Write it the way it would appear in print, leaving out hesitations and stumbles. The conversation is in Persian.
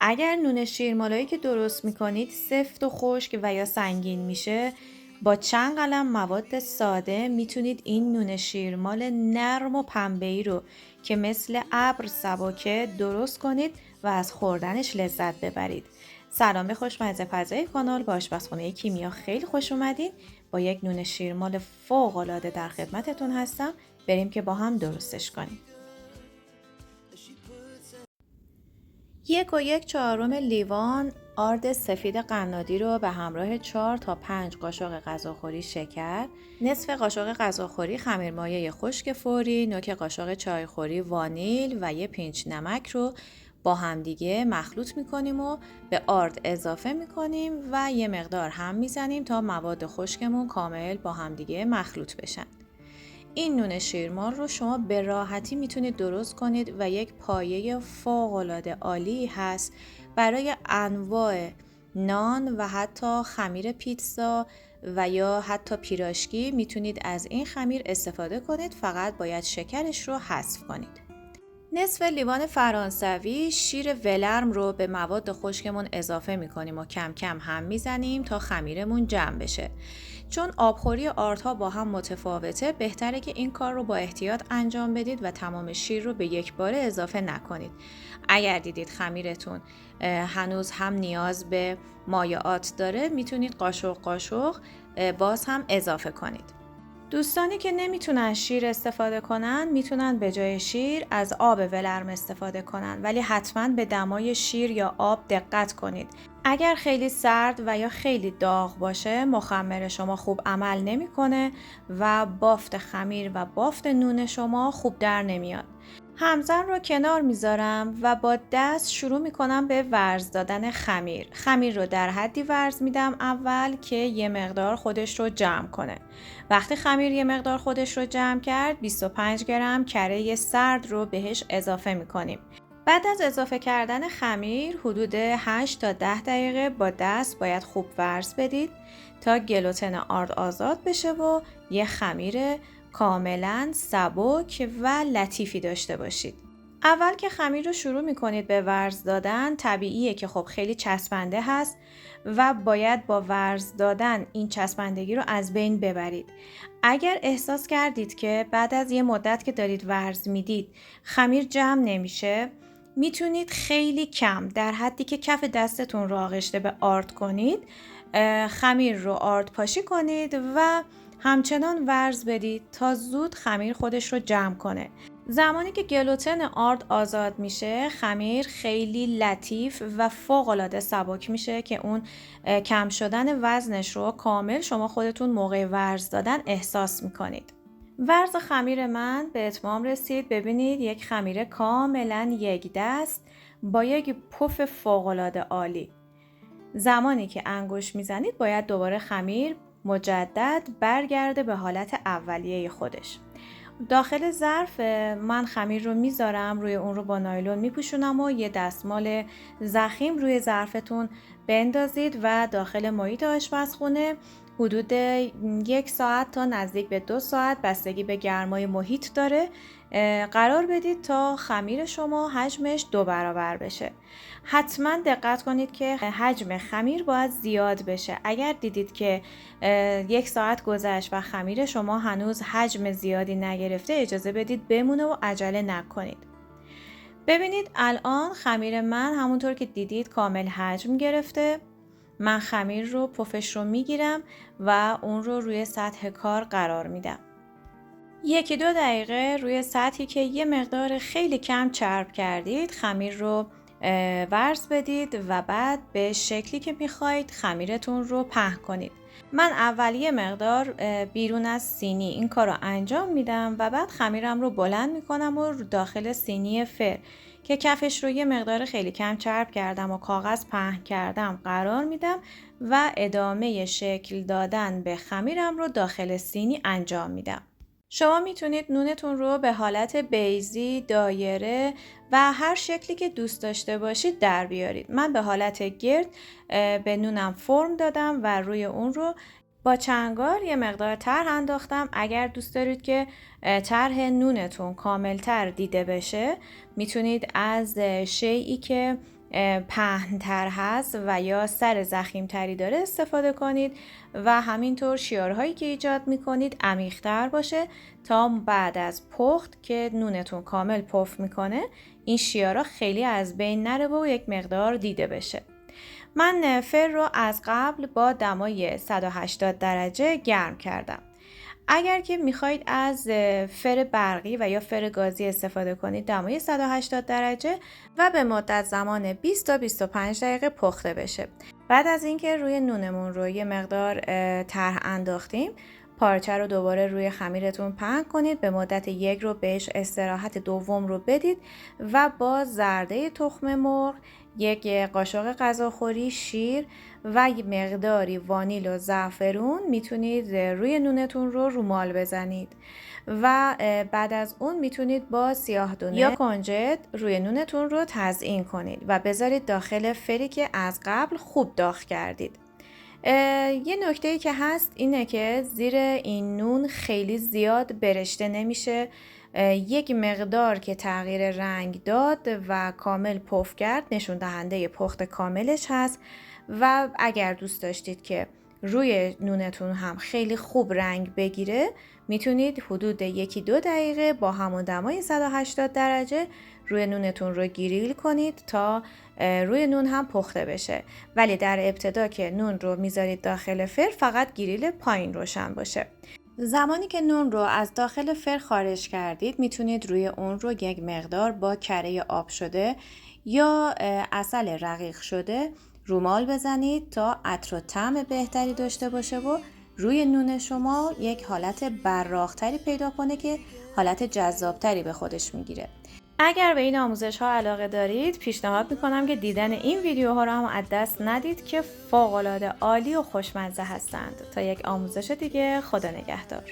اگر نون شیرمالایی که درست میکنید سفت و خشک و یا سنگین میشه، با چند قلم مواد ساده میتونید این نون شیرمال نرم و پنبه‌ای رو که مثل ابر سبکه درست کنید و از خوردنش لذت ببرید. سلام، خوشمزه فضای کانال با آشپزخونه کیمیا خیلی خوش اومدین. با یک نون شیرمال فوق‌العاده در خدمتتون هستم. بریم که با هم درستش کنیم. 1 و 1/4 لیوان آرد سفید قنادی رو به همراه 4 تا 5 قاشق غذاخوری شکر، نصف قاشق غذاخوری خمیرمایه خشک فوری، نوک قاشق چایخوری وانیل و یه پینچ نمک رو با همدیگه مخلوط میکنیم و به آرد اضافه میکنیم و یه مقدار هم میزنیم تا مواد خشکمون کامل با همدیگه مخلوط بشن. این نون شیرمال رو شما به راحتی میتونید درست کنید و یک پایه فوق‌العاده عالی هست برای انواع نان و حتی خمیر پیتزا و یا حتی پیراشکی. میتونید از این خمیر استفاده کنید، فقط باید شکرش رو حذف کنید. نصف لیوان فرانسوی شیر ولرم رو به مواد خشکمون اضافه میکنیم و کم کم هم میزنیم تا خمیرمون جمع بشه. چون آبخوری آردها با هم متفاوته، بهتره که این کار رو با احتیاط انجام بدید و تمام شیر رو به یک باره اضافه نکنید. اگر دیدید خمیرتون هنوز هم نیاز به مایعات داره، میتونید قاشق قاشق باز هم اضافه کنید. دوستانی که نمیتونن شیر استفاده کنن میتونن به جای شیر از آب ولرم استفاده کنن، ولی حتما به دمای شیر یا آب دقت کنید. اگر خیلی سرد و یا خیلی داغ باشه، مخمر شما خوب عمل نمیکنه و بافت خمیر و بافت نون شما خوب در نمیاد. همزن رو کنار میذارم و با دست شروع میکنم به ورز دادن خمیر. خمیر رو در حدی ورز میدم اول که یه مقدار خودش رو جمع کنه. وقتی خمیر یه مقدار خودش رو جمع کرد، 25 گرم کره سرد رو بهش اضافه میکنیم. بعد از اضافه کردن خمیر حدود 8 تا 10 دقیقه با دست باید خوب ورز بدید تا گلوتن آرد آزاد بشه و یه خمیر کاملا سبک و لطیفی داشته باشید. اول که خمیر رو شروع میکنید به ورز دادن، طبیعیه که خب خیلی چسبنده هست و باید با ورز دادن این چسبندگی رو از بین ببرید. اگر احساس کردید که بعد از یه مدت که دارید ورز میدید خمیر جمع نمیشه، میتونید خیلی کم در حدی که کف دستتون رو آغشته به آرد کنید خمیر رو آرد پاشی کنید و همچنان ورز بدید تا زود خمیر خودش رو جمع کنه. زمانی که گلوتن آرد آزاد میشه، خمیر خیلی لطیف و فوق‌العاده سبک میشه که اون کم شدن وزنش رو کامل شما خودتون موقع ورز دادن احساس میکنید. ورز خمیر من به اتمام رسید. ببینید یک خمیر کاملا یک دست با یک پف فوق‌العاده عالی. زمانی که انگشت میزنید باید دوباره خمیر مجدد برگرده به حالت اولیه خودش. داخل ظرف من خمیر رو میذارم، روی اون رو با نایلون میپوشونم و یه دستمال ضخیم روی ظرفتون بندازید و داخل محیط آشپزخونه حدود 1 ساعت تا نزدیک به 2 ساعت بستگی به گرمای محیط داره قرار بدید تا خمیر شما حجمش 2 برابر بشه. حتما دقت کنید که حجم خمیر باید زیاد بشه. اگر دیدید که 1 ساعت گذشت و خمیر شما هنوز حجم زیادی نگرفته، اجازه بدید بمونه و عجله نکنید. ببینید الان خمیر من همونطور که دیدید کامل حجم گرفته. من خمیر رو پفش رو میگیرم و اون رو روی سطح کار قرار میدم. 1-2 دقیقه روی سطحی که یه مقدار خیلی کم چرب کردید خمیر رو ورز بدید و بعد به شکلی که میخواید خمیرتون رو پهن کنید. من اول یه مقدار بیرون از سینی این کار رو انجام میدم و بعد خمیرم رو بلند میکنم و داخل سینی فر که کفش رو یه مقدار خیلی کم چرب کردم و کاغذ پهن کردم قرار میدم و ادامه شکل دادن به خمیرم رو داخل سینی انجام میدم. شما میتونید نونتون رو به حالت بیضی، دایره و هر شکلی که دوست داشته باشید در بیارید. من به حالت گرد به نونم فرم دادم و روی اون رو با چنگار یه مقدار طرح انداختم. اگر دوست دارید که طرح نونتون کاملتر دیده بشه، میتونید از شیئی که پهن‌تر هست و یا سر ضخیم‌تری داره استفاده کنید و همینطور شیارهایی که ایجاد میکنید عمیق‌تر باشه تا بعد از پخت که نونتون کامل پف میکنه این شیارها خیلی از بین نره و یک مقدار دیده بشه. من فر رو از قبل با دمای 180 درجه گرم کردم. اگر که میخواید از فر برقی و یا فر گازی استفاده کنید دمای 180 درجه و به مدت زمان 20 تا 25 دقیقه پخته بشه. بعد از اینکه روی نونمون رو یه مقدار طرح انداختیم پارچه رو دوباره روی خمیرتون پهن کنید، به مدت 1 رو بهش استراحت دوم رو بدید و با زرده تخم مرغ، 1 قاشق غذاخوری شیر و مقداری وانیل و زعفرون میتونید روی نونتون رو رومال بزنید و بعد از اون میتونید با سیاه دونه یا کنجد روی نونتون رو تزیین کنید و بذارید داخل فری که از قبل خوب داغ کردید. یه نکته‌ای که هست اینه که زیر این نون خیلی زیاد برشته نمیشه. یک مقدار که تغییر رنگ داد و کامل پف کرد نشون دهنده پخت کاملش هست و اگر دوست داشتید که روی نونتون هم خیلی خوب رنگ بگیره میتونید حدود 1-2 دقیقه با همون دمای 180 درجه روی نونتون رو گریل کنید تا روی نون هم پخته بشه، ولی در ابتدا که نون رو میذارید داخل فر فقط گریل پایین روشن باشه. زمانی که نون رو از داخل فر خارج کردید میتونید روی اون رو یک مقدار با کره آب شده یا عسل رقیق شده رومال بزنید تا عطر و طعم بهتری داشته باشه و روی نون شما یک حالت براق‌تری پیدا کنه که حالت جذابتری به خودش میگیره. اگر به این آموزش ها علاقه دارید پیشنهاد میکنم که دیدن این ویدیوها رو هم از دست ندید که فوق‌العاده عالی و خوشمزه هستند. تا یک آموزش دیگه، خدا نگهدار.